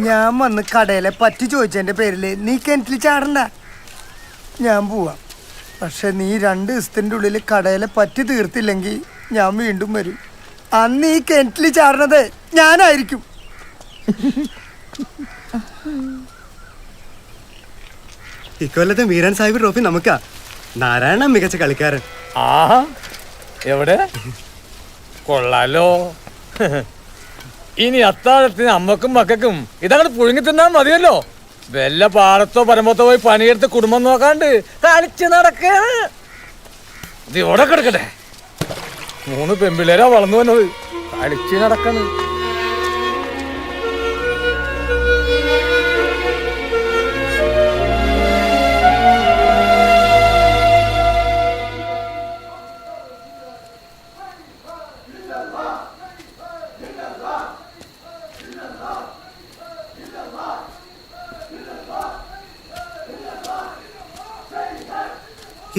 ഞാൻ വന്ന് കടയിലെ പറ്റി ചോദിച്ചതിന്റെ പേരില് നീ കിണറ്റിൽ ചാടണ്ട. ഞാൻ പോവാ. പക്ഷെ നീ 2 ദിവസത്തിന്റെ ഉള്ളിൽ കടയിലെ പറ്റി തീർത്തില്ലെങ്കിൽ ഞാൻ വീണ്ടും വരും. അന്ന് ഈ കിണറ്റിൽ ചാടുന്നത് ഞാനായിരിക്കും. ഇക്കൊല്ലത്തെ മീരാൻ സാഹിബ് ട്രോഫി നമുക്കാ. നാരായണ മികച്ച കളിക്കാരൻ. ആഹാ, എവിടെ? കൊള്ളാലോ. ഇനി അത്താഴത്തിന് അമ്മക്കും മക്കൾക്കും ഇതങ്ങോട്ട് പുഴുങ്ങി തിന്നാൻ മതിയല്ലോ. വല്ല പാടത്തോ പരമ്പത്തോ പോയി പണിയെടുത്ത് കുടുംബം നോക്കാണ്ട് കളിച്ച് നടക്കാണ്. ഇത് ഇവിടെ കിടക്കട്ടെ. 3 പെമ്പിള്ളേരാ വളർന്നു വന്നത്. കളിച്ച് നടക്കാണ്.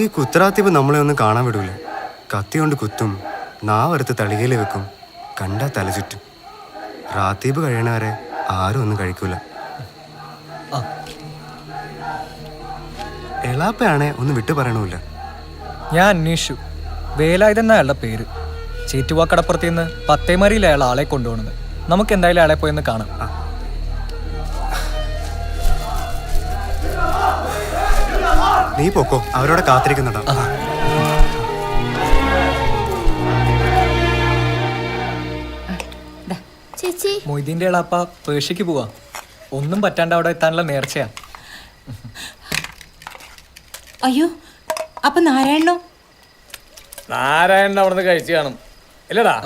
ഈ കുത്തറാത്തിപ്പ് നമ്മളെ ഒന്നും കാണാൻ വിടൂല. കത്തി കൊണ്ട് കുത്തും, നാവെടുത്ത് തളികയിൽ വെക്കും, കണ്ടാ തല ചുറ്റും. റാത്തീബ് കഴിയണവരെ ആരും ഒന്നും കഴിക്കൂല. എളാപ്പയാണെ ഒന്നും വിട്ടു പറയണമില്ല. ഞാൻ അന്വേഷിച്ചു. വേലായുധെന്ന അയാളുടെ പേര്. ചേറ്റുവാക്കടപ്പുറത്ത് നിന്ന് പത്തേമരിയിൽ അയാൾ ആളെ കൊണ്ടുപോകുന്നത്. നമുക്ക് എന്തായാലും അയാളെ പോയെന്ന് കാണാം. നീ പൊക്കോ, അവരോടെ കാത്തിരിക്കുന്നുണ്ടോ? മൊയ്തീന്റെ എളാപ്പ പേർഷ്യക്ക് പോവാ. ഒന്നും പറ്റാണ്ട് അവിടെ എത്താനുള്ള നേർച്ചയാ. അയ്യോ, അപ്പൊ നാരായണനോ? നാരായണൻ അവിടുന്ന് കഴിച്ചു കാണും. ഇല്ലടാ,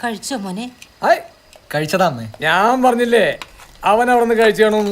കഴിച്ചോ മോനെ? കഴിച്ചതാ അമ്മേ. ഞാൻ പറഞ്ഞില്ലേ അവൻ അവിടുന്ന് കഴിച്ചു കാണും.